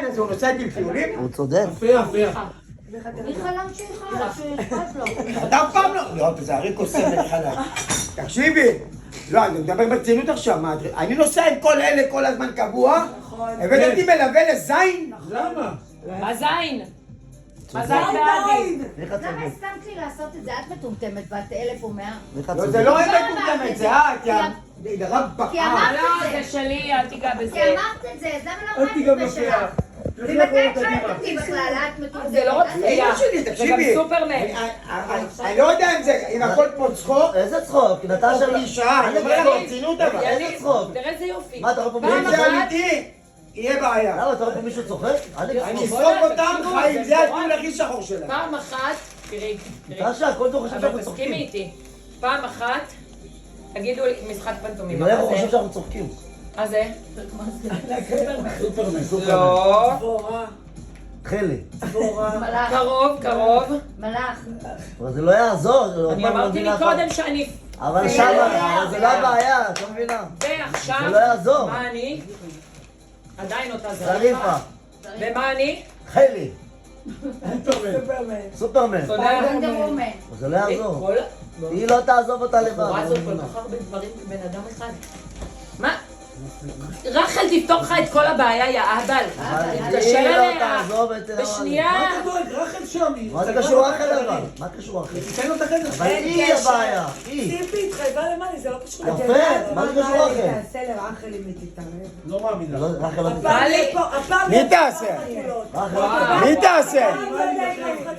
הזה, הוא נוסע איתי לטיולים? הוא צודק. יפה. מי חלם שאיכפת לו? אתה אף פעם לא... לא, זה הרי קוסם לחלק. תקשיבי. לא, אני מדבר ברצינות עכשיו. אני נוסע עם כל אלה כל הזמן קבוע. הבאת אותי מלווה לזין? למה? מה זין? מה זין זין בעדי? איך את למה צודק? הסכמת לי לעשות את זה? את מטומטמת, ואת 1100. איך את לא, צודק? זה לא את מטומטמת, זה את, יא רב כי בקעה. אמרת לא, זה שלי, אל תיגע כי בזה. אמרת את זה, אז למה לא אל תיגע אמרת בשלך? בפיה. ממתי את שואלת אותי בכלל? את מטומטמת. זה לא רק אמא שלי, זה תקשיבי. גם סופרמן. אני לא יודע אם הכל פה צחוק. איזה צחוק? נטשה או קלישאה, אני אומר לך ברצינות אבל. איזה צחוק? תראה איזה יופי. מה, אתה רואה פה פעם אם מישהו? זה אחת- אמיתי, יהיה בעיה. למה, אתה רואה פה מישהו צוחק? אני צוחק. אסרוק אותם, חיים, זה הטיול הכי שחור שלה. פעם אחת, תראי, נטשה, הכל זה חושב אבל שאנחנו תסכימי צוחקים. איתי. פעם אחת, תגידו לי, משחק פנטומימה. אבל איך מה הוא זה? חושב שאנחנו צוחקים? מה זה? סופרמן. לא. חלי. מלאך. קרוב. מלאך. אבל זה לא יעזור. זה עוד אני פעם לא אמרתי מבינה מקודם אחת. שאני... אבל שמה, אבל זה לא הבעיה, את לא מבינה. ועכשיו... זה לא יעזור. מה אני? עדיין אותה זריפה. ומה אני? חלי. סופרמן. סופרמן. תודה. וונדר וומן. אבל זה לא יעזור. כל היא לא תעזוב אותה לבד. הבחורה אני הזאת לא כל מבינה. כך הרבה דברים בבן אדם אחד. מה? רחל תפתור לך את כל הבעיה, יא אהבל. אבל תתקשר היא לא אליה. תעזוב את... בשנייה. מה אתה דואג? רחל שם. מה זה קשור רחל אבל? מה קשור רחל? תיתן לו את החדר. אבל היא הבעיה. היא. ציפי התחייבה למאלי, זה לא קשור. יפה, מה זה קשור רחל? תעשה לרחל אם היא תתערב. לא מאמין לך. לא, רחל לא הפעם תתערב. יהיה פה- הפעם מי יהיה פה תעשה? חתולות. רחל לא תתערב. מי תעשה?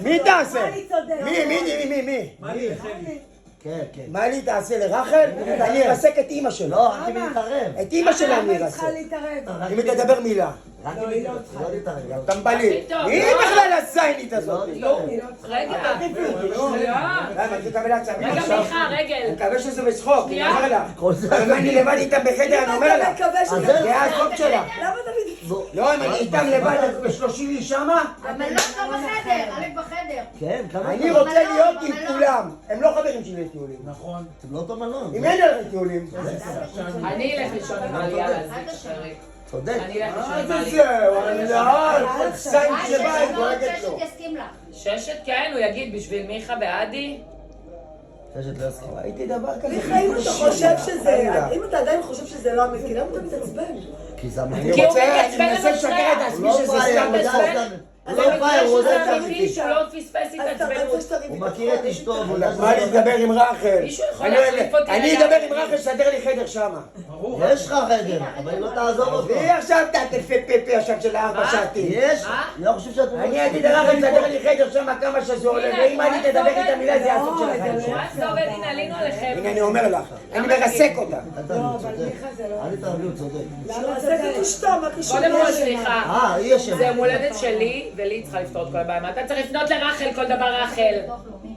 מי מי תעשה? צודק? מי? מה לי לחלי? כן, כן. מה לי תעשה לרחל? אני ארסק את אימא שלו. לא, רק אם היא תתערב. את אימא שלה למה אני היא ארסק. צריכה להתערב? אם היא תדבר מילה. רק אם היא תתערב. לא תתערב. טמבלי. פתאום, היא לא. בכלל הזיינית לא הזאת. תתערב. רגע. למה, שנייה. אני מקבל עצבים רגע, עכשיו? מיכה, אני רגל. מקווה שזה בצחוק, אני שנייה. אומר לה. כל זה... אבל אם אני לבד איתם בחדר, אני אומר לה. מקווה אז שזה... זה- זה הזוג שלה. למה תמיד... לא, אם אני איתם לבד, אז ב-30 איש שמה, אבל לא בחדר, א' בחדר. כן, כמה... אני רוצה להיות עם כולם. הם לא חברים שלי לטיולים. נכון. אתם לא אותו מלון. אם אין עליהם טיולים. אני אלך לישון עם עלי, יאללה, זה אפשרי. צודק. אני אלך לישון עם זה עלי. זהו, כל זין שבא, היא מאוד דואגת ששת לו. יסכים לך. ששת, כן, הוא יגיד בשביל מיכה ועדי. ששת לא יסכים. ראיתי דבר כזה. מיכה, אם אתה חושב שזה... חלילה. אם אתה עדיין חושב שזה לא אמיתי, למה אתה מתעצבן? כי זה אמיתי. אני כי הוא רוצה, מתעצבן אני מנסה לנצח. לשקר את הוא עצמי לא שזה פראייר, סתם הוא יודע בצחוק. שזה... הוא לא פראייר, הוא יודע שזה אמיתי. שהוא לא פספס אז אתה התעצבנות. רוצה שתריב הוא מכיר את אשתו, והוא יודע מה אני שזה... אדבר עם רחל? מישהו יכול אני להחליף אותי אני רגע? אדבר עם רחל, שתסדר לי חדר שמה. ברור. יש לך חדר, אבל היא לא תעזוב אותו. והיא עכשיו תעטפי פה עכשיו של 4 מה? שעתים. יש? מה? אני לא חושב שאת... אני אגיד לרחל, תסדר לי חדר שמה כמה שזה עולה, הנה, ואם אני את תדבר רואה, איתה מילה, זה יעסוק של לא, החיים זה שלה. מה זה עובד? הנה, עלינו עליכם. הנה אני אומר לך, אני מרסק אותה. אל לא, תעני, הוא אבל צודק. מיכה זה לא... אל תתערבי, הוא צודק. למה זה את אשתו? מה קשור? קודם כל, היא אשמה. סליחה. היא אשמה. זה יום הולדת שלי, ולי צריכה לפתור את כל הבעיה. מה אתה צריך לפנות לרחל כל דבר רחל? ביטוח לאומי.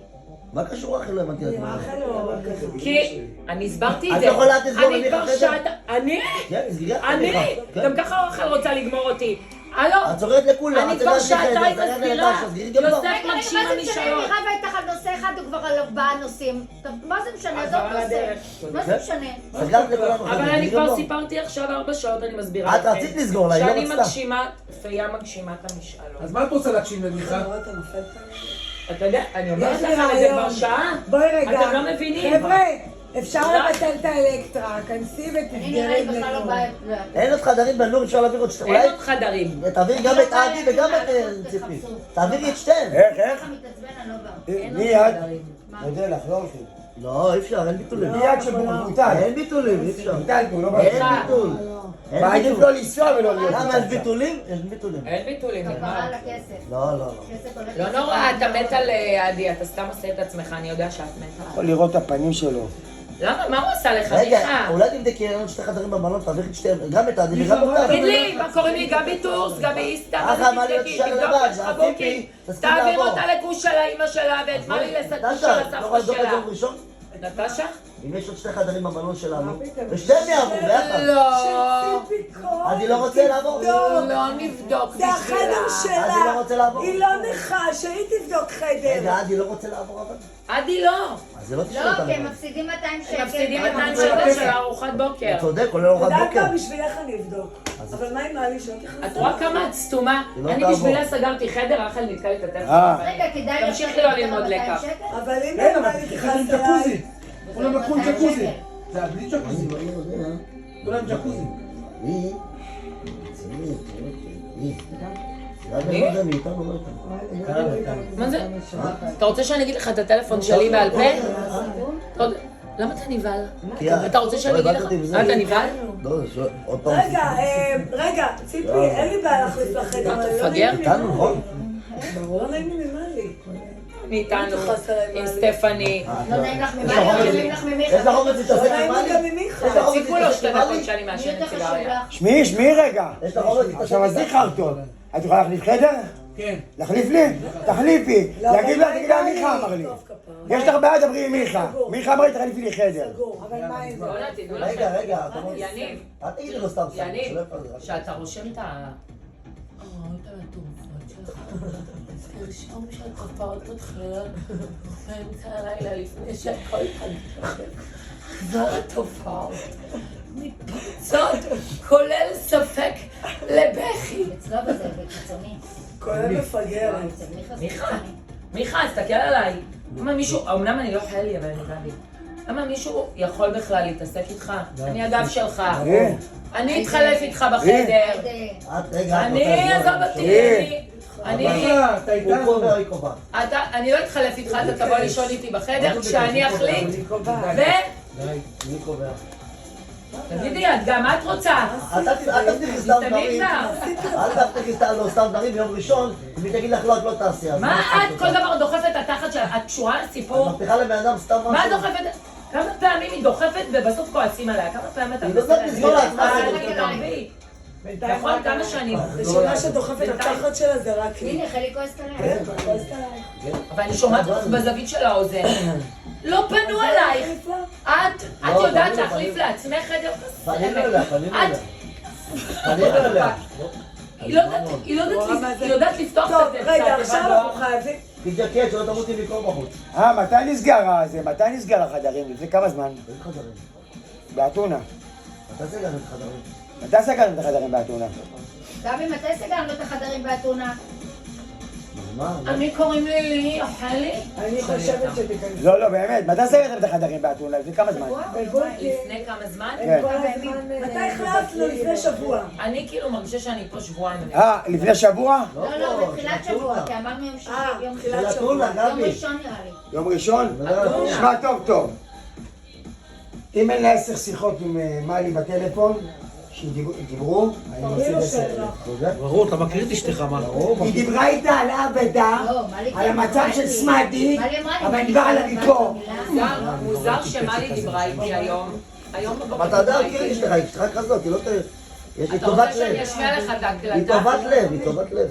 מה קשור רחל? לא הבנתי את מה. רחל או... כי אני הסברתי את את זה. יכולה לסגור אני למיכה כבר חדר? שעתה... אני? כן, סגירת אני? כן. גם ככה רחל רוצה לגמור אותי. הלו? את צורדת לכולם, אני את כבר יודעת לי חדר, שעתיים את יודעת מסבירה. לנטשה, סגרי גם לו. יוסף רגע, מגשימה מה זה משנה אם משאלות. היא רבה איתך על נושא אחד או כבר על 4 נושאים? טוב, מה זה משנה? זה עבר עוד על נושא. הדרך. מה זה משנה? סגרת לכולם חדר, אבל אני סגרי גם כבר לו. סיפרתי עכשיו 4 שעות, אני מסבירה את רצית לסגור לה, היא לא שאני רצתה. מגשימה, פיה מגשימה את המשאלות. אז מה את רוצה להקשיב למיכה? אתה רואה, אתה נופל כאן? אתה יודע, אני אומרת יש לך לי את זה רעיון. כבר שעה. בואי רגע. אתם לא מבינים. חבר'ה, אפשר מה? לבטל את האלקטרה, כנסי אני נראה לי ותסגרי בכלל לא בלנו. באה... אין עוד חדרים בלור, אפשר להעביר עוד שתיים. אין אולי עוד חדרים. תעבירי גם את עדי וגם את ציפי. תעבירי את שתיהן. איך? ככה מתעצבן, אני לא באה. אין מי עוד את? חדרים. מודה לך, לא הולכים. לא, אי אפשר, אין ביטולים. מי את שבוטל? אין ביטולים, אי אפשר. בוטל פה, לא אין בא. ביטול. אין מעדיף ביטול. לא לנסוע ולא להיות. למה אין ביטולים? אין ביטולים. אין ביטולים, כפרה נגמר. על הכסף. לא, לא, לא. כסף הולך... לא נורא, אתה מת על עדי, אתה סתם עושה את עצמך, אני יודע שאת מתה. יכול לראות את הפנים שלו. למה? מה הוא עשה לך, רגע, מיכה? אולי תבדקי, אין עוד 2 חדרים במלון, תעבירי את שתיהם, גם את עדי וגם אותם. תגיד לי, מה קוראים לי? גבי טורס, גבי איסתא, אחלה, מה להיות תבדקי, אישה תבדוק לבד, יש לך עשיתי, בוקי. תסכים תעביר לעבור. אותה לגוש של האמא שלה ואת מלי לסגוש של נטשה, לא יכולה הסבתא לבדוק את זה שלה. יום ראשון? נטשה? אם יש עוד 2 חדרים במלון שלנו, פתאום? ושתיהם יעברו ביחד. לא. ציפי כהן, עדי לא רוצה לעבור? לא נבדוק זה החדר בשבילה. עדי שלה. לא רוצה לעבור? היא לא נכה, שהיא תבדוק חדר. רגע, עדי לא רוצה לעבור אבל? עדי לא. אז זה לא תשאיר לא, אותה כי הם לבד. מפסידים 200 שקל. הם מפסידים לא, 200 שקל של ארוחת בוקר. הוא צודק, כולל ארוחת אתה יודע בוקר. מה, בשבילך אני אבדוק. אז אבל מה עם מעלי שלא תכנסה? את רואה כמה את סתומה? לא אני תעבור. בשבילה סגרתי חדר, רחל נתקע לי את הטלפון. רגע, כדאי תמשיכי לא ללמוד לקח. אבל אם כן, אבל מעלי תקחי עם תכנס ג'קוזי. אליי... כולם לקחו עם ג'קוזי. זה בלי ג'קוזי. אני לא יודע. כולם ג'קוזי. היא... היא... אני לא יודע, מאיתנו לא איתנו. מה זה? אתה רוצה שאני אגיד לך את הטלפון שלי בעל פה? אתה יודע- למה אתה נבהל? אתה רוצה שאני אגיד לך? אתה נבהל? לא, עוד פעם. רגע, ציפי, אין לי בעיה להחליף לחדר, מה, אבל אתה לא נעים מפגר? לי איתנו, נכון? לא נעים לי ממעלי. מאיתנו, תכעס עליי, עם מעלי. סטפני. לא נעים לך ממני, לא נעים לך ממיכה. יש לך אומץ להתעסק לא עם נעים לי גם מאלי? ממיכה. יש לך אומץ תפסיקו לו להתעסק 2 עם דקות מאלי? שאני מי מעשנת יותר חשוב סיגריה. לך? שמעי רגע. יש לך אומץ להתעסק עכשיו עם אז לי חרטון. את יכולה להחליף חדר? כן. להחליף לי? תחליפי. לא, להגיד לה, תגיד לה, מיכה אמר לי. טוב, כפרה. יש לך בעיה, דברי עם מיכה. מיכה אמר לי, תחליפי לי חדר. סגור, אבל מה עם זה? לא יודעת, תדעו רגע, לכם. רגע, אתה אומר... יניב, אל תגידי לו סתם סתם. יניב, שלא יפגע. שאתה רושם את ה... את התרופות שלך, תרשום שהתופעות מתחילות באמצע הלילה לפני שהכל מתרחב. כבר התופעות מתפרצות, כולל ספק לבכי. אצלו בזה, בקיצוני. כולל מפגרת. אצל מיכה זה מיכה, קיצוני. מיכה, תסתכל עליי. למה מישהו, אמנם אני לא חייל לי, אבל אני בא לי. למה מישהו יכול בכלל להתעסק איתך? אני הגב שלך. אני אתחלף איתך בחדר. את, רגע, את אני, רוצה עזוב לשמוע אותי, אני... אתה הוא איתנו. קובע, היא קובעת. אני לא אתחלף איתך, אתה תבוא לישון איתי בחדר כשאני אחליט. מי קובע? תגידי, גם את רוצה. אל תבטיחי סתם תמיד דברים. כבר. אל תבטיחי סתם דברים ביום ראשון, אם היא תגיד לך לא, את לא תעשי. אז מה אכפת את לך? כל דבר דוחפת את התחת שלה? את קשורה את לסיפור? מבטיחה לבן אדם סתם משהו. מה את דוחפת? כמה פעמים היא דוחפת ובסוף כועסים עליה? כמה פעמים אתה היא לא יודעת לסגור לעצמה, זה תתערבי. בינתיים נכון, רק כמה שנים. הראשונה שדוחפת את התחת שלה זה רק לי. הנה, חלי כועסת עליה. כן. כועסת עליי. אבל אני שומעת אותך בזווית של האוזן. לא פנו עלייך. את לא, יודעת פנינו, להחליף פנינו. לעצמך חדר? פנינו אליה, פנינו אליה. את- פנינו אליה. היא לא יודעת לפתוח טוב, את רגע, התיבת עכשיו דואר. אנחנו חייבים... תתג'קט, שלא תמותי מקור בחוץ. מתי נסגר זה? מתי נסגר החדרים? לפני כמה זמן? אין חדרים. באתונה. אתה סגרנו את חדרים. מתי סגרתם את החדרים באתונה? גבי, מתי סגרנו את החדרים באתונה? מה? אני קוראים לי לי, חלי. אני חושבת שתיכנס. לא, באמת. מתי סגרתם את החדרים באתונה? לפני כמה זמן? בבוקר. לפני כמה זמן? כן. כל הזמן... מתי החלפנו? לפני שבוע. אני כאילו מרגישה שאני פה שבועיים. לפני שבוע? לא, בתחילת שבוע, כי אמרנו יום שישי, יום תחילת של שבוע. אתונה, יום גבי. ראשון נראה לי. יום ראשון? שמע טוב. אם אין לה 10 שיחות עם מאלי בטלפון, שדיברו, אני מוציא בסדר. ברור, אתה מכיר את אשתך, מה? היא דיברה איתה על האבדה, לא, מאלי על המצב של סמאדי, מאלי אמרה לי, אבל אני דיבר עליו מפה. מוזר שמלי דיברה איתי היום. היום בבוקר אתה יודע, דיברה מכיר את איתי. אשתך, אשתך כזאת, היא לא ת... יש לי אתה טובת רוצה שאני לב. אשמיע לך את היא ההקלטה? טובת לב, היא טובת לב.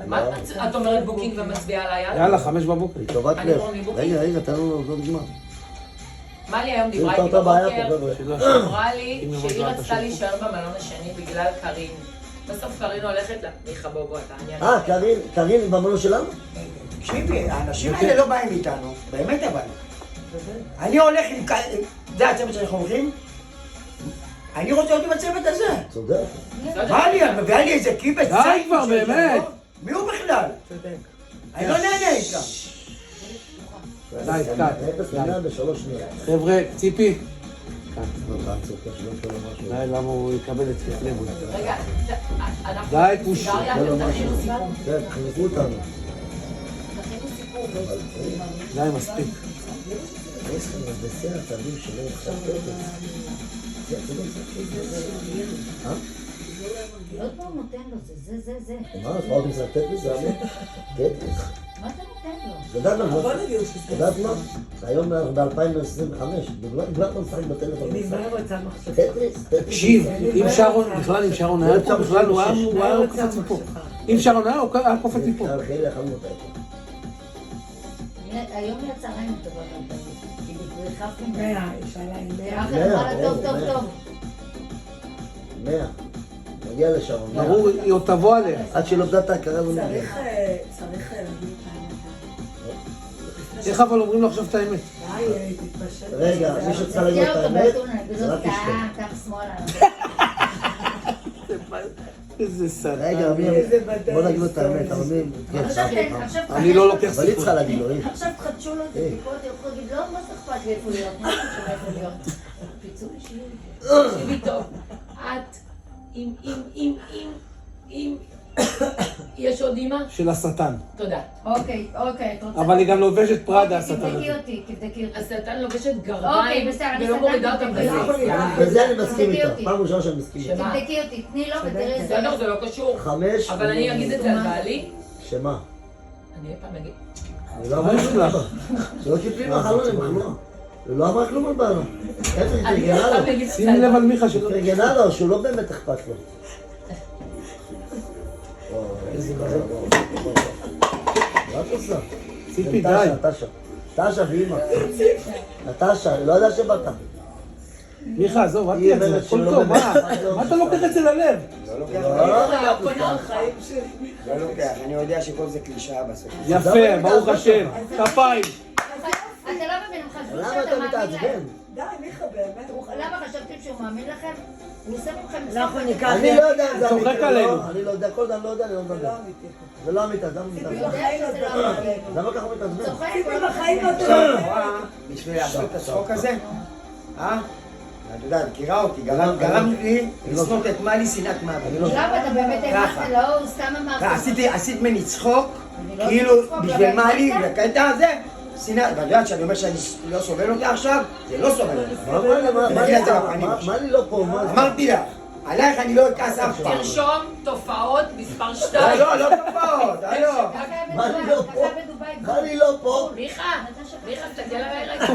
מה את אומרת בוקינג ומצביעה על היד? יאללה, 5 בבוקר. היא טובת אני לב. קוראים לי בוקינג. רגע, תן לנו עוד זמן. מלי היום דיברה היא איתי פתרת בעיה בבוקר, פה, חבר'ה. אמרה לי שהיא רצתה להישאר במלון השני בגלל קארין. בסוף קארין הולכת לה, מיכה בוא, אני... קארין במלון שלנו? תקשיבי, האנשים האלה לא באים איתנו, באמת אבל. אני הולך עם... זה הצוות שאנחנו הולכים? אני רוצה להיות עם הצוות הזה. צודק. מה לי, את מביאה לי איזה קיבץ די זין כבר, של באמת. דבר? מי הוא בכלל? אני לא נהנה איתם. די, קט. 0 ל-100 ב3 שניות. חבר'ה, ציפי. די, די, למה הוא יקבל את לב? רגע, אנחנו... די, פוש. סיגריה, אתם תכינו סיפור. כן, תחלקו אותנו. תכינו סיפור. די, מספיק. בסדר, תבין שלא יחשב עוד פעם נותן לו, זה. מה, אז מה עוד משחק טטריס? זה אמר? טטריס. מה אתה נותן לו? את יודעת מה? בוא נגיד את שזה... יודעת מה? היום ב-2025, בכלל לא משחק בטלפון. אני מה רוצה מחשב? טטריס? תקשיב, אם שרון, בכלל אם שרון היה פה, בכלל הוא היה קופץ מפה. אם שרון היה, הוא היה קופץ מפה. חילי יכלנו אותה איתו. היום יצא רעים טובה גם כי ריחפנו 100, יש עליי 100. אחרי אמרה לה טוב. 100. נגיע לשרון. ברור, היא עוד תבוא עליה. עד שלא יודעת את ההכרה לא נגיע. צריך להגיד את איך אבל אומרים לו עכשיו את האמת? האמת. די, תתפשט. רגע, מי שצריך להגיד את תרגיע אותו האמת, באתונה, זה רק אשתו. קח שמאלה. איזה סרטן. רגע, בוא נגיד לו את האמת, אמיר, אני לא לוקח אבל היא צריכה סיכון. להגיד לו, היא. עכשיו תחדשו לו את הבדיקות, הוא יכול להגיד, לא, מה אכפת לי איפה להיות, מה אכפת לי איפה להיות? פיצול אישיות. תקשיבי טוב, את, אם, יש עוד אימא? של השטן. תודה. אוקיי, את רוצה... אבל היא גם לובשת פראדה, השטן תבדקי הזה. אותי, תבדקי אותי. השטן לובשת אוקיי, גרביים בסדר, אני ולא מורידה אותם סטנדרטית. בזה. בזה אני מסכים תבדקי איתה. אותי. פעם ראשונה שאני מסכים איתה. שמה? תבדקי אותי, תני לו ותראי איזה... בסדר, זה לא קשור. 5. אבל אני אגיד את זה על בעלי. שמה? אני פעם אגיד. אני לא אמר כלום. שלא תפלי מהחלון עם החלון. הוא לא אמר כלום על בעלה. איפה היא אני פרגנה פעם לו? אגיד שימי לב על מיכה שלא... פרגנה לו, שהוא לא באמת אכפת לו. איזה מזל. מה את עושה? ציפי, זה די. טשה ואימא. נטשה, אני לא יודע שבאת. מיכה, עזוב, אל היא תהיה את זה, אומרת הכל שלא טוב, באמת. מה אתה לוקח את זה ללב? לא לוקח, לא לוקח, אני יודע שכל זה קלישאה בסוף. יפה, ברוך השם, כפיים. אתה לא מבין, הם חשבו למה שאתה אתה מאמין להם. מתעצבן? די, מיכה, באמת. למה חשבתם שהוא מאמין לכם? הוא עושה מכם אנחנו ניקח... אני לא יודע אם זה צוחק אמיתי או עלינו. לא. אני לא יודע, כל דבר לא יודע, אני לא מדבר. זה לא אמיתי, למה הוא הוא מתעצבן? יודע שזה לא אמיתי. למה ככה הוא מתעצבן? צוחק, ציפי הוא לא בחיים לא מבין. תדבר. בשביל לעשות את הצחוק הזה? את יודעת, מכירה אותי, גרם לי לשנות את מאלי שנאת מוות. למה אתה באמת ככה. הבנת? לא, הוא סתם אמר. עשית ממני צחוק, לא כאילו עשיתי צחוק, בשביל אבל מאלי, הבנת? בקטע הזה, שנאת, ואת יודעת שאני אומר שאני לא סובל אותה עכשיו, זה לא סובל אותה. מה לי לא פה? מה זה? אמרתי לך, עלייך אני לא אכעס אף פעם. תרשום תופעות מספר 2. לא תופעות, לא. מה לי לא פה? מה לי לא פה? מיכה, תסתכל עליי רגע.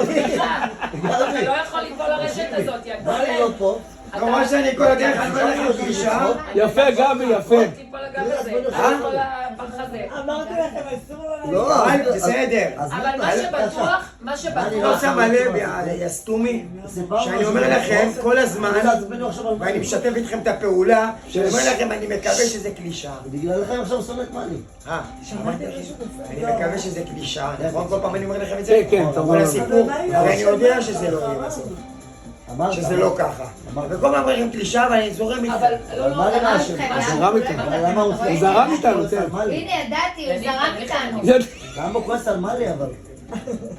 מיכה, אתה לא יכול ליפול לרשת הזאת, יא מה לי לא פה? כמובן שאני כל הדרך אני אומר לך פגישה. יפה, גבי, יפה. תיפול לגב הזה, תיפול לפח הזה. אמרתי לכם, אסור לו לא, אבל בסדר. אבל מה שבטוח, לא שמה לב, יא סתומי, שאני אומר לכם כל הזמן, ואני משתף איתכם את הפעולה, שאני אומר לכם, אני מקווה שזה קלישאה. בגלל לכם עכשיו שונאת מאלי. אני מקווה שזה קלישאה, נכון? כל פעם אני אומר לכם את זה? כן, אתה אומר. כל הסיפור, ואני יודע שזה לא יהיה בסוף, אמרת. שזה לא ככה. וכל פעם אומרים קלישאה ואני זורם איתכם. אבל לא, מה לי מאשר? זרם איתנו. למה הוא הוא זרם איתנו, כן. הנה, ידעתי, הוא זרם איתנו. למה הוא כועס על מאלי אבל?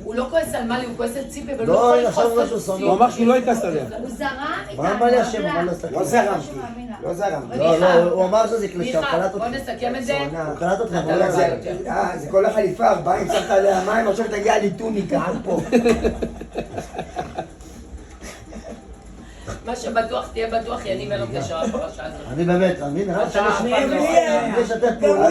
הוא לא כועס על מאלי, הוא כועס על ציפי, ולא לא, יכול עכשיו לכעוס משהו על שונא. ציפי. הוא אמר שהוא לא יכעס עליה. הוא זרם איתנו. מה מאלי אשם? אבל לא לא זרמתי, לא זרמתי. לא, הוא אמר שזה קלישה, הוא מיכה, קלט בוא אותך. נסכם את זה. הוא קלט אותך, אתה הוא לא לא זה. זה כל החליפה, 40, שמת עליה מים, עכשיו תגיע לי טוניקה עד פה. מה שבטוח, תהיה בטוח, יניב אין לו קשר לפרשה הזאת. אני באמת, אני נראה אתה שאני אף פעם לא אני משתף פעולה.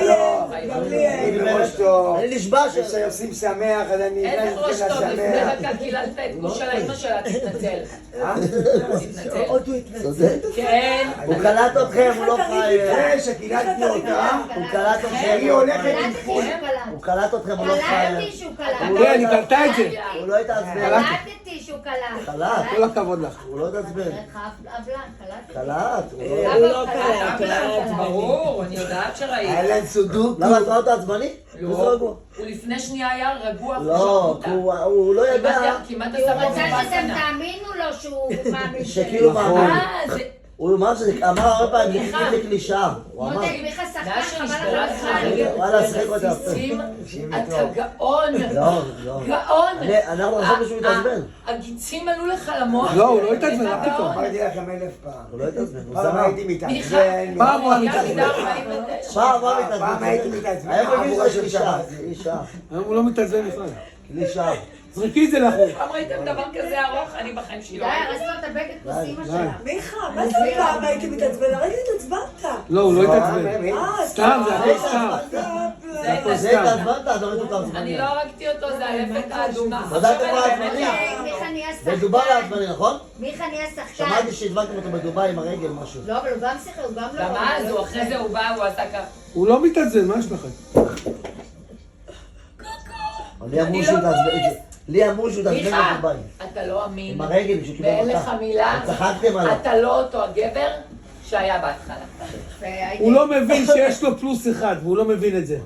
גם לי אני בראש טוב. אני נשבע ש... כשעושים שמח, אז אני... איזה ראש אתן טוב, לפני לשמח. דקה קיללת את גוש של האמא שלה, תתנצל. תתנצל. עוד הוא התנצל. צודק. כן. הוא קלט אתכם, הוא לא פראייר. זה שקיללתי אותה, הוא קלט אתכם. היא הולכת עם קלטתי שהוא קלט. הוא קלט אתכם, הוא לא פראייר. קלטתי שהוא קלט. כן, היא קלטה את זה. הוא לא התעצבן. קלטתי שהוא קלט. קלט. כל הכבוד לך. הוא לא התעצבן. אבלן, קלטתי. קלט. הוא לא קלט. ברור, אני יודעת שראיתי. היה להם סודוק. למה אתה לא עצבני? לא, הוא לפני שנייה היה רגוע. לא, הוא לא ידע. כמעט הוא עשה רצה שאתם בצפנה. תאמינו לו שהוא מאמין שכאילו נכון. מאמין. זה... הוא אמר שזה, אמר הרבה פעמים, גיחיתי לקלישאה. הוא אמר. מותק, מיכה שחקן, מאז חבל שנשברה לך לך על הרגל וואלה, שחק אותה. רסיסים, אתה גאון. לא, לא. גאון. אנחנו חשבנו שהוא התעצבן. הגיצים עלו לך למוח. לא, הוא לא התעצבן, אתה מה פתאום? גאון. אמרתי לכם 1000 פעם. הוא לא התעצבן, הוא פעם זרם. הייתי מיכה, מתעצבן. פעם הוא היה היה מתעצבן. מידה 49. פעם מה מתעצבן? פעם הייתי מתעצבן. היה מבין חבורה שזה של קלישאה, שב"חים. קלישאה, היום הוא לא מתעצבן בכלל. קלישאה. זרקי את זה לאחור. פעם ראיתם דבר כזה ארוך? אני בחיים שלי די, לא ראיתי. הרסת לו את הבגד כוס אימא שלה. מיכה, מה זה פעם הייתי מתעצבן? הרגע התעצבנת. לא, הוא לא התעצבן. סתם, זה הכל סתם. זה התעצבנת, אז הורידו את העצבני. אני לא הרגתי אותו, זה הלפת האדומה. בדקתם עכשיו מה אני באמת העצבני? מיכה נהיה שחקן. בדובאי העצבני, נכון? מיכה נהיה שחקן. שמעתי שהדבקתם אותו בדובאי עם הרגל, משהו. לא, אבל הוא גם שיחק, הוא גם לא... גם אז, הוא אחרי זה הוא בא, הוא עשה ככה. הוא לא מתעצבן, מה יש לכם? לי אמרו שהוא התעצבן. לי אמרו שהוא התעצבן מיכה, בדובאי. אתה לא אמין. עם הרגל, שהוא קיבל ואין אותה. לך מילה. צחקתם עליו. אתה לא אותו הגבר שהיה בהתחלה. הוא לא מבין שיש לו פלוס אחד, והוא לא מבין את זה.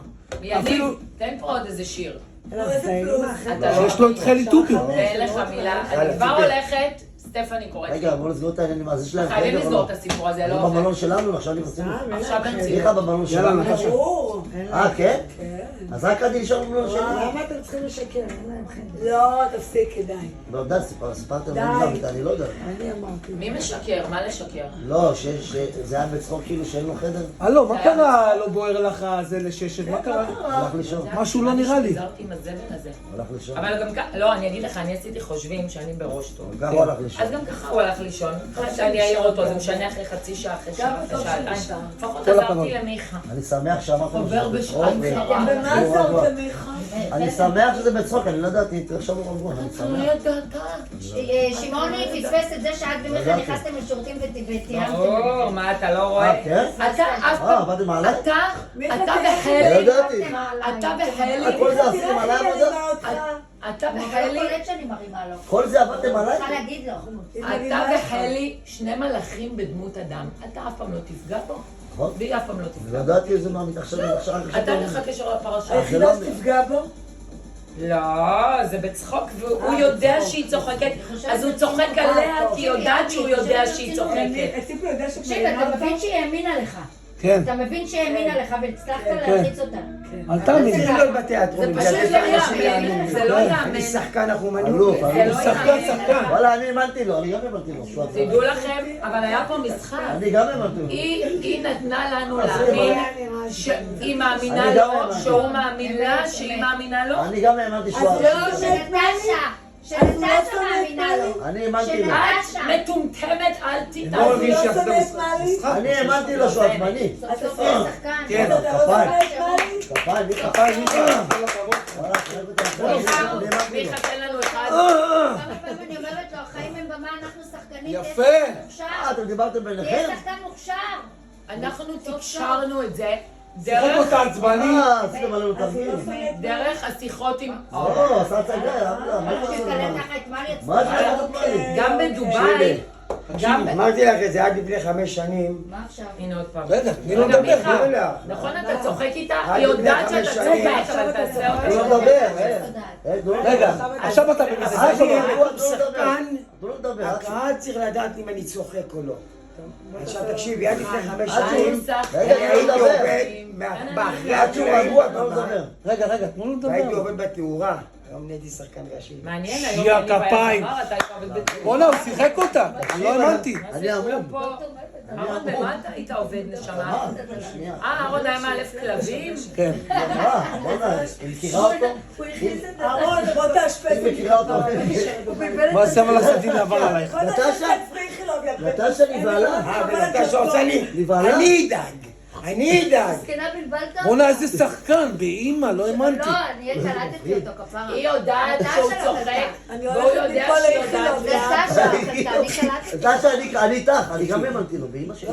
יניב, אפילו- תן פה עוד איזה שיר. איזה פלוס. אתה לא שיש לו את אמין. חלי תוכי. ואין לך מילה. אני כבר הולכת, סטפני קוראת לי. רגע, בואו נסגור את העניינים, אז יש להם חייבים חדר או לסגור לא? את הסיפור הזה, זה לא עובד. במלון שלנו, עכשיו נכנסים. עכשיו ברצינות. סליחה, במלון שלנו. ברור. כן? כן. אז רק עדי נשאר במלון שלי. למה אתם צריכים לשקר? אין להם חדר. לא, תפסיקי, די. לא יודע, סיפרתם די. לי, אני לא יודע. אני אמרתי. מי משקר? מה לשקר? לא, שזה היה בצחוק כאילו שאין לו חדר. הלו, מה קרה? לא בוער לך זה לששת? מה קרה? הלך לישון. משהו לא נראה לי. חזרתי עם הזבל הזה. הלך לישון. אבל גם ככה, לא, אני אגיד לך, אני עשיתי חושבים שאני בראש טוב. ככה הוא הלך לישון. אז גם ככה הוא הלך לישון. אחרי שאני אעיר אותו, זה משנה אחרי חצי שעה, אחרי שעה, אחרי שעתיים. לפחות עזרתי למיכה. אני שמח שאמרתם עובר שזה בשעה בצחוק. קצרה. ומה הוא עזרת רגוע. מיכה? אני שמח שזה בצחוק, אני לא ידעתי, עכשיו הוא רגוע, אני אתה שמח. לא ידעת. שמעוני פספס את זה שאת ומיכה נכנסתם לשירותים וטיימתם. ברור, מה אתה לא רואה? כן? אתה אף פעם, עבדתם עליי? אתה לא וחלי, ידעתי. אתה וחלי, כל זה עשיתם עליי אני עבודה? מרימה אותך. אתה הוא לא וחלי, קולט שאני מרימה לו. כל זה עבדתם עליי? צריכה להגיד לו. אתה וחלי, שני מלאכים בדמות אדם. אתה אף פעם לא תפגע בו, נכון. והיא אף פעם לא לא תפגע. ידעתי איזה מה מתעכשיו עכשיו. אתה לך קשר לפרשה. היחידה שתפגע בו? לא, זה בצחוק, והוא יודע שהיא צוחקת, אז הוא צוחק עליה כי היא יודעת שהוא יודע שהיא צוחקת. ציפי יודע תקשיב, אתה מבין שהיא האמינה לך. כן. אתה מבין שהיא האמינה לך והצלחת להלחיץ אותה. אל תאמין. אני לא בתיאטרון. זה פשוט לא יאמן, זה לא אני יאמן. שחקן, אנחנו אומנים. אלוף, זה אלוף. לא שחקן, יאמן. שחקן. וואלה, אני האמנתי לו, אני גם האמנתי לו. שהוא עשה. תדעו לכם, אבל היה פה משחק. אני גם האמנתי לו. היא נתנה לנו להאמין שהיא מאמינה אני גם לו, האמנתי. שהוא מאמין לה, שהיא מאמינה לו. אני גם האמנתי שהוא אז עשה. לא שנטשה מאמינה לו. אני האמנתי לו. את מטומטמת, אל לא תתערבי. מבין לא שעשית שונא את מאלי? אני האמנתי לו שהוא עצבני. סוף סוף הוא שחקן. כן. אתה לא שונא את מאלי? כפיים, מיכה. כפיים, מיכה. כל הכבוד. וואלה, חייב את זה. אני האמנתי לו. מיכה, תן לנו אחד. כמה פעמים אני אומרת לו, החיים הם במה, אנחנו שחקנים. יפה. תהיה שחקן מוכשר. אתם דיברתם ביניכם? תהיה שחקן מוכשר. אנחנו תקשרנו את זה שיחק דרך אותה עצבני. עשיתם עלינו תרגיל. דרך השיחות עם... לא, עשה הצגה, יאללה, מה שתקלט זה? ככה את מאלי מה עצמה. זה לעשות מאלי? גם בדובאי, גם... אמרתי לך את זה עד לפני 5 שנים. מה עכשיו? הנה עוד פעם. רגע, תני לו רגע, לדבר. מיכה, לא, לא. נכון אתה צוחק איתה? עד היא יודעת לפני שאתה 5 שנים. צוחק, אבל תעשה הוא אותה. לא מדבר, רגע, עכשיו אתה במשחק או לא? אני שחקן, הוא לא מדבר. הקהל צריך לדעת אם אני צוחק או לא. עכשיו תקשיבי, עד לפני 5 עד שהוא- שנים, רגע, אני הייתי תנו לו לדבר. עובד באחרי עד שהוא רגוע, אתה לא מדבר. רגע, תנו לו והייתי לדבר. עובד בתאורה. היום נהייתי שחקן ראשי. מעניין, שיהיה היום אני בעיה כפיים. דבר, אתה כבר עובד בתאורה. בוא'נה, הוא שיחק אותה. לא האמנתי. אני המום. אהרון, במה אתה היית עובד נשמה? שנייה. אהרון היה מאלף כלבים? כן. בוא'נה, היא מכירה אותו? אהרון, בוא תאשפז היא מכירה אותו. מה שם על הסדין לבן עלייך? בוא תאשפז את פריחילוב, יא בן. נטשה נבהלה. ונטשה עושה לי, נבהלה? אני אדאג, אני אדאג. מסכנה בלבלת? בוא'נה, איזה שחקן, באימא, לא האמנתי. לא, אני קלטתי אותו כפרה. היא יודעת נטשה שהוא לא צוחק, קלטה. אני והוא הולכת יודע מפה שהיא לאיכילוב, יודעת. נטשה קלטה, אני קלטתי. נטשה, אני איתך, אני גם האמנתי לו, באמא שלי.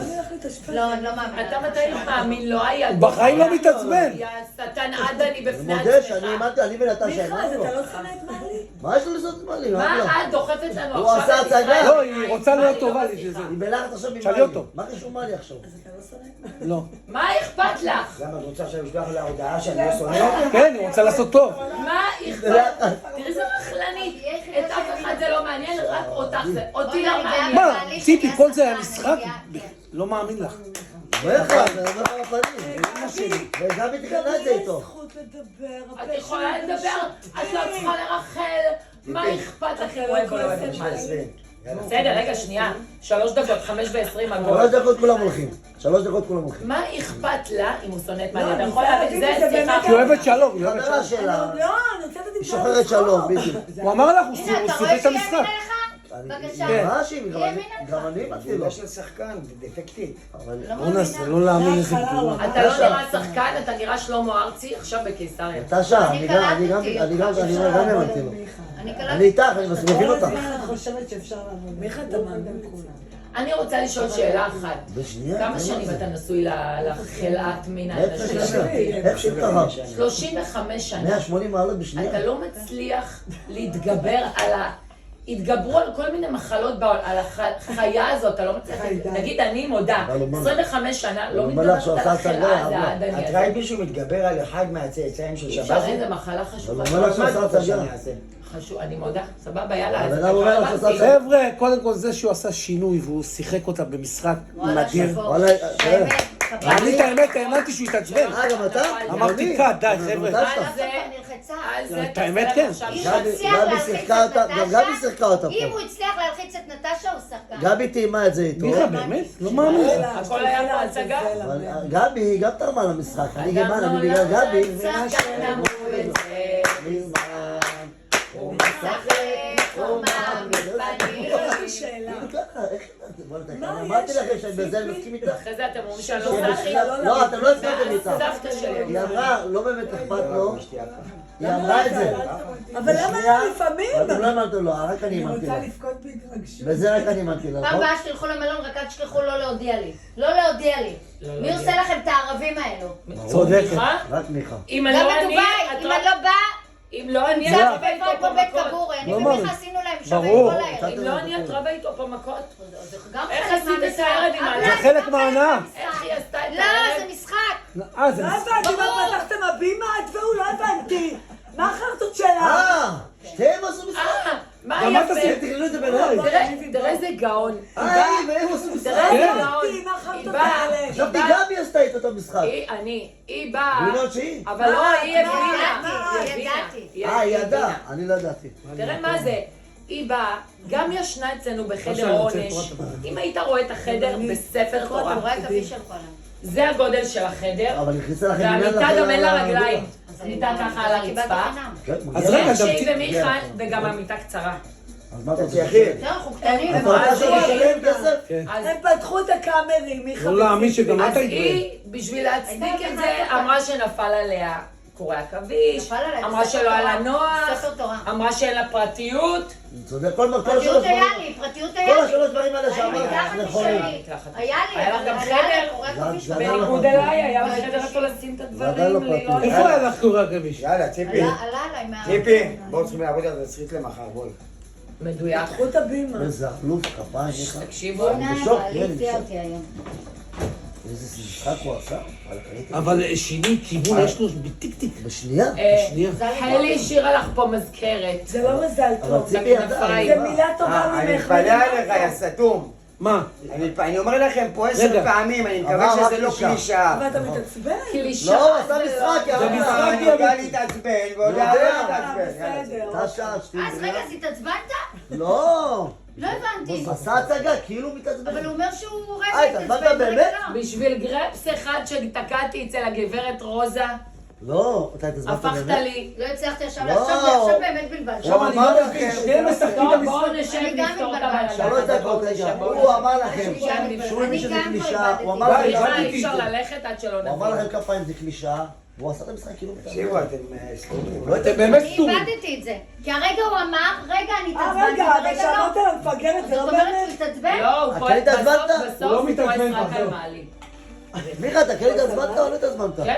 לא, אני לא מאמינה. אתה מתי מאמין לו? הוא בחיים לא מתעצבן. יא שטן עדני אני בפני מודה שאני עצמך. האמנתי, אני ונטשה מיכה, אז האמנו לו. אתה לא שונא את מאלי? מה יש לו לעשות מה לי? מה את דוחפת לנו הוא עכשיו? עשה את ישראל? הצגה. לא, היא רוצה להיות טובה לי שזה. היא בלחץ עכשיו עם תשאלי מאלי. אותו. מה קשור מאלי עכשיו? לא. מה אכפת לך? למה, את רוצה שאני אשלח לה הודעה שאני לא שונא אותה? כן, היא רוצה לעשות טוב. מה אכפת? תראי איזה רכלנית. את אף אחד זה לא מעניין, רק אותך זה. אותי לא מעניין. מה, ציפי, כל זה היה משחק? לא מאמין לך. בטח, זה אומר לך בפנים. וגם התקנה את זה איתו. זכות לדבר, את יכולה לדבר, את לא צריכה לרחל. מה אכפת לך אם הוא אוהב או לא אוהב את מאלי? בסדר, רגע, שנייה. 3 דקות, 5:20 עגול. 3 דקות כולם הולכים. 3 דקות כולם הולכים. מה אכפת לה אם הוא שונא את מאלי? לא, אתה אני יכול רוצה להבין, להבין זה את זה שיחה. באמת. כי היא אוהבת שלום, היא אוהבת חברה שלום. שלה, לא, אני רוצה לדעת אם היא שוחרת שלום, בדיוק. הוא אמר לך, הוא הנה, אתה שיחק רואה את שהיא המשחק. האמינה לך? בבקשה. כן. מה שהיא? היא האמינה לך. גם אני באתי לו. יש לה שחקן, זה דפקטיב. אבל בוא'נה, זה לא להאמין איזה גדולה. אתה לא נראה שחקן, אתה נראה שלמה ארצי, עכשיו בקיסריה. נטשה, אני אני גם קלטתי. האמנתי לו. אני אני קלטתי. איתך, אני מבין אותך. אני חושבת שאפשר לעבוד. מיכה, אתה מאמין לכולם. אני רוצה לשאול שאלה אחת. בשנייה. כמה שנים אתה נשוי לחלאת מין האנושי? איך שקרה? 35 שנה. 180 מעלות בשנייה. אתה לא מצליח להתגבר על התגברו על כל מיני מחלות, על החיה הזאת, אתה לא מצליח, נגיד אני מודה, 25 שנה לא מתגברת על החלאה, זה העדני את הזה. ראית מישהו מתגבר על אחד מהצאצאים של אי אפשר, שב"סים? זה מחלה חשובה. אבל מה שעשה הצגה? חשוב, אני מודה, סבבה, יאללה, אבל אז למה הוא אומר הבנתי. שעשה חבר'ה, קודם כל זה שהוא עשה שינוי והוא שיחק אותה במשחק וואלה, מדהים. שבוע. וואלה, באמת, כפרה. אני את האמת האמנתי שהוא יתעצבן. גם אתה? אמרתי קאט, די חבר'ה. אתה על שלך. זה, נלחצה. על זה, את האמת, כן. אם גבי- הוא הצליח גבי להלחיץ שיחקה את אותה, גם גבי נטשה, שיחקה אותה אם פה. הוא הצליח להלחיץ את נטשה, הוא שחקן. גבי טעימה את זה איתו. מיכה, באמת? לא מאמין. הכל היה פה הצגה. אבל גבי היא גם תרמה למשחק. אני אדם גמר, אני נולד בגלל גבי. שחקן, אמרו את זה. הוא משחק, חומה מפנים. יש לי שאלה. ככה, איך ידעתי? בוא נתקן. מה אמרתי יש? לכם שבזה אני מסכים איתך. אחרי זה אתם אומרים שאני לא סחי. לא, אתם לא הסכמתם איתה. סבתא שלי. היא אמרה, לא באמת אכפת לו. היא אמרה את זה. אבל למה שנייה, לפעמים? אתם לא האמנתם לו, רק אני אני האמנתי רוצה לו. לבכות בהתרגשות. וזה רק אני האמנתי לו, פעם נכון? הבאה שתלכו למלון, רק אל תשכחו לא להודיע לי. לא להודיע לי. מי עושה לכם את הערבים האלו? צודקת. סליחה? רק מיכה. אם גם אני לא אני, בדובאי, את אם רק- אני לא באה, אם לא אני, נמצא את רבה איתו בבית פה כמו בית מכות. קבורי. אני לא ומיכה אמרנו. עשינו להם שם את ברור. כל הערב. אם לא אני, את רבה איתו פה מכות. זה גם איך חלק עשית את מהמשחק. הערב עם אבל זה חלק גם מההנאה. מהמשחק. איך היא עשתה את לא, הערב? זה משחק. זה לא הבנתי, מה פתחתם הבימה? והוא לא הבנתי. מה החרטות שלה? שתיהם עשו משחק. מה גם את יפה? עשית, תגלו את זה ביניהם. תראה איזה גאון. והם עשו משחק. תראה איזה כן. גאון. מה החרטות היא באה, האלה? חשבתי גבי עשתה איתו את המשחק. היא באה, והיא לא שהיא. אבל לא, היא הבינה. ידעתי, היא ידעתי. הבינה. היא ידעה. הבינה. אני לא ידעתי. תראה מה זה, היא באה, גם ישנה אצלנו בחדר שאני רוצה עונש. תורת הבנים. אם היית רואה את החדר בספר אתה תורה, רואה את אבי שלך. זה הגודל של החדר, אבל הכניסה לכם עניין והמיטה גם אין לה לבירה. רגליים. המיטה ככה על הרצפה. כן, אז מגיע רגע, לך. גם שהיא ת- ומיכל, וגם המיטה קצרה. אז מה אתה רוצה? יחיד. אנחנו קטנים. אתה רוצה שאני אז אשלם כסף? כן. אז הם פתחו את הקאמרים, מיכה. לא להאמין שגם אז את היית בהם. היא, בשביל להצדיק את זה, אמרה שנפל עליה קורי עכביש, נפל עליה אמרה ספר שלא היה לה תורה. נוח, ספר תורה. אמרה שאין לה פרטיות. צודק, כל שלוש פרטיות היה דברים. לי, פרטיות כל היה לי. השלוש דברים האלה אני שאמרת מתחת נכונים. משלי. היה לי, היה לך אבל גם היה לי, חדר? קורא גם- כביש. גם- בניגוד אליי, היה לך חדר איפה לשים את עדיין לא הדברים, לי לא... פרטיות. איפה היה לך קורי עכביש? יאללה, ציפי. עלה עליי מה... ציפי, בואו צריכים לעבוד על תסריט למחר, בואי. מדויק. פתחו את הבימה. איזה אכלוף, כפיים, מיכה. תקשיבו, בשוק, בעלי כן, הפתיע בשוק. אותי היום. איזה משחק הוא עשה. אבל שינוי כיוון יש לו בטיק-טיק. בשנייה? שנייה. חלי השאירה לך פה מזכרת. זה לא מזל אבל טוב. ציפי ידעה. לכנפיים. זה מילה טובה אני ממך. מתפלא עליך, יא סתום. מה? אני אומר לכם פה 10 רגע. פעמים, אני מקווה אמר שזה רק לא קלישאה. קלישאה. אבל אתה מתעצבן? קלישה. לא, הוא עשה משחק, יא זה רבי. משחק. אני יודע להתעצבן, ועוד יודע. יודע להתעצבן. יאללה. בסדר. תשע, שתי אז רגע, אז התעצבנת? לא. לא הבנתי. עשה הצגה, כאילו הוא מתעצבן. אבל הוא אומר שהוא רגע התעצבנת באמת? בשביל גרפס אחד שתקעתי אצל הגברת רוזה, לא, אתה התעצבנת הפכת באמת? לי. לא הצלחתי עכשיו לא. לעשות, ועכשיו באמת בלבלת. הוא אני אמר לא מבין, לכם. שניהם משחקים טוב, במשחק. בואו נשב אני גם לפתור את מתבלבלת. הבעיה. שלוש דקות, רגע. הוא אמר לכם שהוא הבין שזה קלישאה, הוא אמר די, לכם אי אפשר ללכת עד שלא הוא אמר נבין. לכם כפיים זה קלישאה, והוא עשה את המשחק כאילו תקשיבו, אתם סתומים. לא אתם באמת אני סתומים. איבדתי את זה. כי הרגע הוא אמר, רגע, אני התעצבנתי, רגע, אבל ורגע שאמרת לא. לה מפגרת, זה זאת לא אומרת באמת? שהוא התעצבן? לא, הוא אתה כועס התעצבנת? בסוף, הוא לא הוא כועס מתעצבן רק כבר, על זהו. מעלי. מיכה, אתה כן התעצבנת או לא התעצבנת? כן?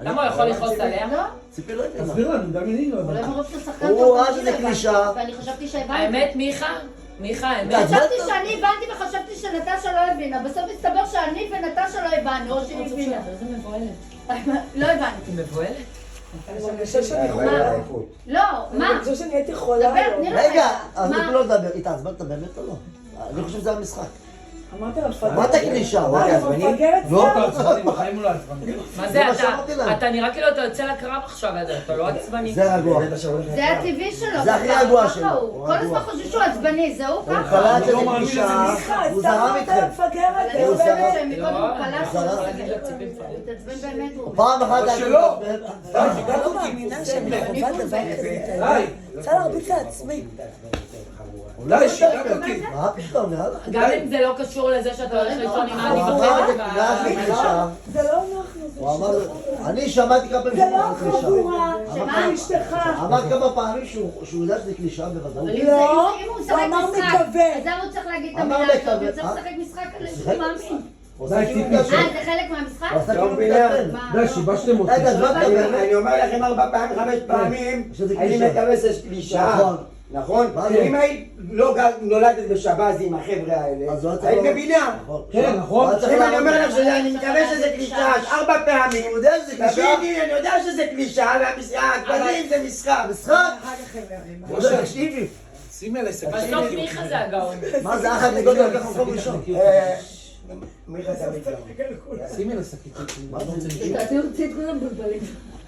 למה הוא יכול לכעוס עליה? לא. ציפי לא הבינה. תסביר לנו, גם אני לא אולי הבנתי. מרוב שהוא שחקן הוא טוב, ראה אני שזה לא הבנתי, קלישאה. ואני חשבתי שהבנתי. האמת, מיכה, האמת. אתה- חשבתי שאני הבנתי וחשבתי שנטשה לא הבינה. בסוף הסתבר שאני ונטשה לא הבנו, או שהיא הבינה. איזה מבוהלת. לא הבנתי. היא מבוהלת? אני מרגישה שאני אבל חולה. עייפות. לא, אני מה? מרגישה שאני הייתי חולה דבר, היום. נראה. רגע, אז מה? נתנו לו לדבר. התעצבנת באמת או לא? אני חושב שזה המשחק. אמרת לה מפגרת. אמרת קלישאה, מה, וואי, אתה עצבני? מפגרת לא, סתם? אתה עצבני, בחיים לא עצבני. מה זה זה מה אתה? שאמרתי להם. אתה נראה כאילו אתה יוצא לקרב עכשיו, אתה לא עצבני. זה רגוע. זה הטבעי שלו. זה הכי ככה, רגוע ככה שלו. הוא. הוא כל רגוע. הזמן חושבים שהוא עצבני, זהו הוא ככה. קלט שזה לא מאמין קלישאה, מיכה, הוא סתם זרם אמרת לה איתכם. מפגרת. אני הוא זה לא זרם. באמת. שמקודם הוא קלט שהוא זרם. להגיד לציפי מפגרת. הוא התעצבן באמת. הוא. פעם אחת היה שלא. מתעצבן. אני לא מאמינה שאני חווה דבר כזה. די. רוצה להרביץ לעצמי. אולי שיגעת אותי. מה פתאום, נראה לך? גם אם זה לא קשור לזה שאתה הולך לישון עם הוא אני אמר את זה בחורה. קלישאה, קלישאה. זה לא אנחנו, זה הוא אמר, אשתך. אני שמעתי כמה פעמים זה לא שזה קלישאה. חבורה. שמה? אשתך. אמר כמה פעמים שהוא יודע שזה קלישאה בוודאות. אם לא, הוא הוא משחק אמר משחק, מקווה. אז למה הוא צריך להגיד את אמר המילה הזאת? מקווה. הוא צריך לשחק משחק על שיחק שהוא מאמין. הוא עושה כאילו די, מתעצבן. זה חלק מהמשחק? הוא עושה לא כאילו מבינה. מתעצבן. מה? די, שיבשתם אותי. רגע, אז מה אתה אומר? אני אומר לכם 4 פעמים, 5 פעמים, שזה אני קלישאה. מקווה שזה קלישאה. נכון. נכון? מה זה? אם היית לא נולדת בשבז עם החבר'ה האלה, אז לא צריך היית לא- מבינה. כן, נכון. אם אני אומר לך שאני מקווה שזה קלישה 4 פעמים, אני יודע שזה קלישה. תביני, אני יודע שזה קלישה, והכבלים זה משחק. משחק? משה, תקשיבי. שימי על השקית. בסוף מיכה זה הגאון. מה זה אחת נגוד לקח מקום ראשון? מיכה תמיד לא. שימי על השקית. מה זה? לדעתי הוא הוציא את כולם מבלבלים.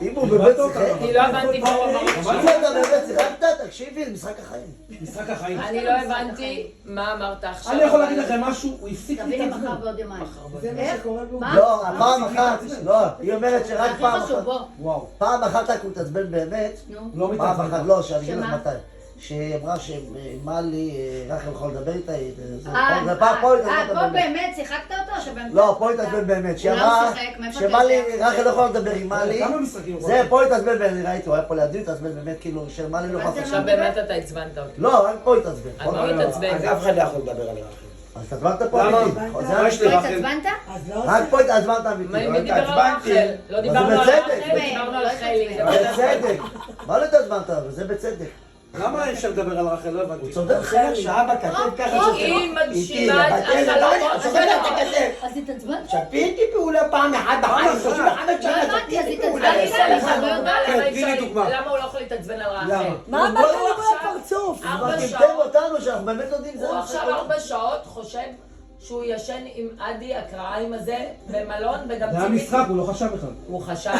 אם הוא באמת שיחק. אני לא הבנתי מה הוא אמר. אם אתה באמת שיחקת, תקשיבי, זה משחק החיים. משחק החיים. אני לא הבנתי מה אמרת עכשיו. אני יכול להגיד לכם משהו, הוא הפסיק תביא לי להתעצבן. מחר בעוד יומיים. זה מה שקורה בו. מה? לא, פעם אחת, לא, היא אומרת שרק הכי פעם חשוב, אחת. בוא. וואו. פעם אחת רק הוא התעצבן באמת. נו. לא פעם מתעצבן. אחת, לא, שאני אגיד לך שמה? מתי. שהיא אמרה שמלי, רחל יכול לדבר איתה, זה פה פעם באמת שיחקת אותו? שבאמת- לא, פה התעצבן באמת, שהיא הוא לא אמרה משחק, מאיפה אתה שמלי, יודע? רחל לא יכולה לדבר עם מלי, כמה משחקים הוא זה יכול? פה התעצבן, ואני ראיתי, הוא היה פה לידי, התעצבן באמת, כאילו, שמלי לא יכולה אבל עכשיו לדבר. באמת אתה עצבנת אותי. לא, רק פה התעצבן. אני לא מתעצבן. אז אף אחד לא יכול לדבר על רחל. אז התעצבנת פה למה? אמיתי. זה מה היה- יש לי לא רחל? התעצבנת? אז לא רק פה התעצבנת אמיתי. מי לא דיבר על התעצבנתי. רחל? לא דיברנו על בצדק. רחל, דיברנו על לא חלי. התעצבן. בצדק. מה לא התעצבנת? וזה בצדק. למה אי אפשר לדבר על רחל? לא הבנתי. הוא צודק. שאבא כתב ככה היא מגשימה את איתי, החלומות את שלה. הכתב. אז התעצבנת? שפי איתי פעולה פעם אחת בחיים, 31 לא שנה, הבנתי, שפי אז איתי התעצבנת. פעולה. אני אתן לך דוגמה כן, למה תני לי אפשר- דוגמה. למה הוא לא יכול להתעצבן על רחל. למה? מה הוא הבעיה עכשיו- עם הפרצוף? 4 אבל שעות. תמתם אותנו שאנחנו באמת יודעים זה. הוא עכשיו 4 שעות חושב שהוא ישן עם עדי הקרעיים הזה במלון וגם זה היה משחק, הוא לא חשב בכלל. הוא חשב.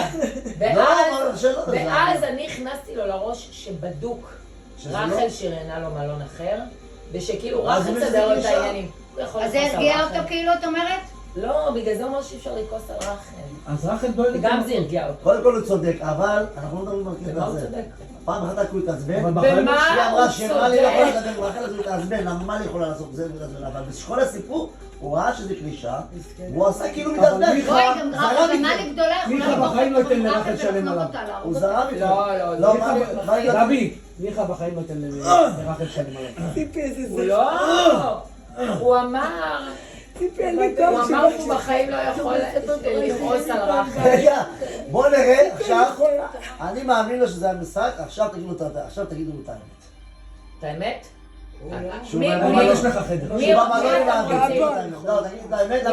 לא, אבל שלא. ואז אני הכנסתי לו לראש שבדוק שזה רחל לא- שראיינה לו מלון אחר, ושכאילו אז רחל אם תסדר לו זה את אישה? העניינים. הוא יכול אז זה לכעוס על הרגיע רחל. אותו כאילו, את אומרת? לא, בגלל זה הוא אומר שאי אפשר לכעוס על רחל. אז רחל דואגת. גם זה הרגיע אותו. קודם כל הוא צודק, אבל אנחנו לא מדברים על במה קטע הוא הזה. צודק? פעם אחת רק הוא התעצבן. אבל בחיים במה היא הוא אמרה שמלי לא יכולה צודק? לדבר עם רחל אז הוא התעצבן, למה מלי יכולה לעשות זה ולזה, אבל בכל הסיפור הוא ראה שזה קלישה, והוא עשה כאילו מתעצבן. מיכה- בואי, גם זרם רחל איתו. ומלי גדולה, יכולה מיכה לקרוא בחיים לא ייתן רחל לרחל לשלם ולחנוק עליו. אותה, להרוג הוא אותה. זרם איתו. לא, לא, מיכה- מה דוד, מיכה בחיים לא ייתן לרחל לשלם עליו. ציפי איזה הוא זה. לא. הוא אמר, ציפי אין לי הוא כוח אמר שהוא בחיים לא יכול לכעוס על רחל. רגע, בוא נראה עכשיו, אני מאמין לו שזה היה משחק, עכשיו תגידו את האמת. את האמת? שהוא מי- במלון. מה יש לך חדר? מי- שהוא במלון מי עם אתם האוויר, רוצים? תגידו את האמת. לא, תגידו את האמת,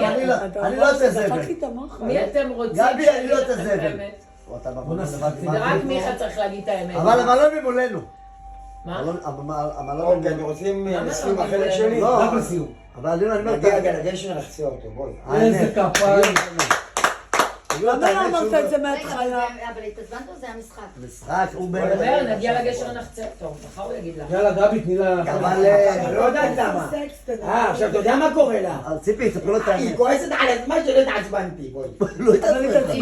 אבל אני לא אתה אעשה דפק זבל. לי את המוח. מי אתם רוצים? גבי, אני לא שיגיד אעשה לכם זבל. את האמת? אתה בוא במלון נעשה לבד את זה. עם זה רק האוויר. מיכה צריך להגיד את האמת. אבל המלון ממולנו. מה? המלון אוקיי, אתם רוצים למה לסיום לא החלק מגיע שלי? לא. רק לסיום. אבל אני אומר את נגיע האמת. רגע לגשר נחצה אותו, בואי. איזה האמת. כפיים. תגידו את למה לא האמת אמרת שהוא- את זה רגע, מההתחלה? אבל התעצבנת או זה המשחק? משחק, הוא הוא באמת. אומר, נגיע לגשר נחצה אותו, מחר הוא יגיד לך. יאללה גבי, תני לה... אבל לא יודעת למה. סקס, תדע. עכשיו אתה יודע מה קורה לה? אז ציפי, תספרו לו את היא האמת. כועסת על עצמה שלא התעצבנתי, בואי. לא התעצבן.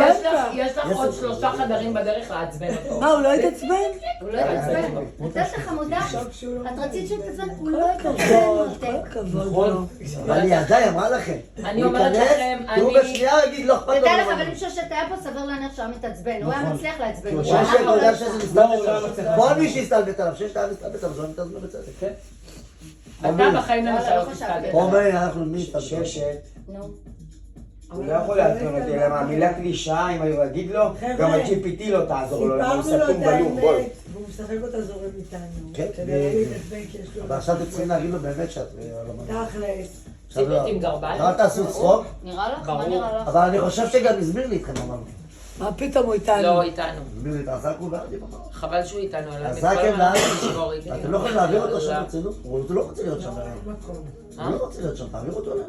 יש לך עוד 3 חדרים בדרך לעצבן אותו. מה, הוא לא התעצבן? הוא לא התעצבן. נתת לך מודע? את רצית שהוא יתעצבן? הוא לא התעצבן. כל מותק. הכבוד נכון. לו. אבל היא עדיין אמרה לכם. אני אומרת הוא לכם, ייכנס, הוא אני- בשנייה יגיד לא אכפת לו. תדע לך, ממנו. אבל אם שושת היה פה, סביר להניח שהוא היה מתעצבן. הוא היה מצליח לעצבן. כי הוא ששת, היה אתה יודע הולך. שזה לא, מסתלבט הוא לא עליו. מצליח. כל מי שהסתלבט עליו, שיש את מסתלבט עליו, זה לא מתעצבן בצדק. כן. אתה בחיים לא, למשל לא לא חשבתי. תסתלבט. אומר, אנחנו מי הסתלבט? ששת, נו. הוא לא יכול לעצור אותי, למה המילה קלישאה, אם הוא יגיד לו, גם ה-GPT לא תעזור לו, הוא סיפרנו לו סתום את בלום, בואי. האמת, והוא משחק אותה זורם איתנו. כן, כדי לא להתעצבן כי יש לו... אבל עכשיו אתם צריכים להגיד לו באמת שאת על המדע. תכלס. עכשיו ציפית עם גרביים? אל תעשו צחוק, נראה לך? מה ברור. נראה לך? אבל אני חושב שגם הסביר לי איתכם אמרנו. מה פתאום הוא איתנו? לא, איתנו. הסביר לי את העסקו וארדים אמרנו. חבל שהוא איתנו, אלא אז מכל רק הם הזמן לאן? לשבור איתי. אתם לא יכולים להעביר אותו שם ברצינות? הוא לא רוצה להיות שם. מקום. הוא לא רוצה להיות שם, תעביר אותו אלינו.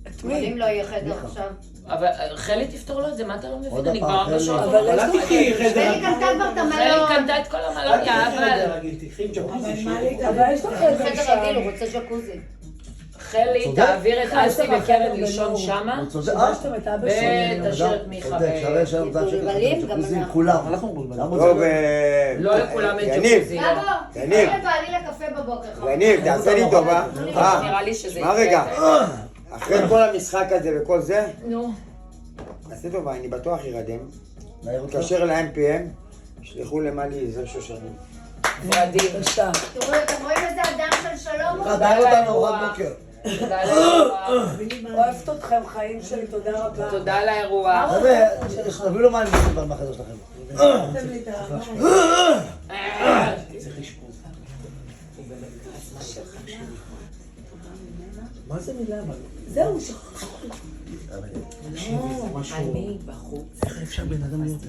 את אבל מי? אם לא יהיה חדר עכשיו. אבל חלי תפתור לו את זה, מה אתה לא מבין? עוד אני פעם, כבר 4 חלי. שעות. אבל אומרת אל לו את תקחי זה. חדר. חלי קנתה כבר את חלי המלון. קנתה את כל המלון, יא אבל. תקחי עם ג'קוזי. אבל יש לך חדר חדר רגיל, שם. הוא רוצה ג'קוזי. חלי, צודק. תעביר את אסי יש לך וקרן חדר לישון בלוב. שמה, הוא צודק. פגשתם את אבא שלי. ותשאיר את מיכה. צודק, שווה שם מבלבלים, גם ג'קוזי עם אנחנו. כולם. אנחנו מבולבלים. למה טוב, זה- לא לכולם אין יניב, ג'קוזי. סבו, יניב. תביא לבעלי לקפה בבוקר. יניב, תעשה לי טובה. נראה לי שזה מה רגע? אחרי כל המשחק הזה וכל זה, נו. תעשה טובה, אני בטוח ירדם. נעיר אותו. תתקשר ל-MPM, שלחו למלי זה שושנים. ורדים. בבקשה. תראו, אתם רואים איזה אדם של שלום הוא? נעיר אותנו ארוחת בוקר. תודה על האירוע. אוהבת אתכם, חיים שלי, תודה רבה. תודה על האירוע. חבר'ה, תביאו לו מים מסוים מהחדר שלכם. אתם לי את ה... צריך אשפוז. זה מילה? זהו, שכחתי. אני בחוץ. איך אפשר בן אדם להיות?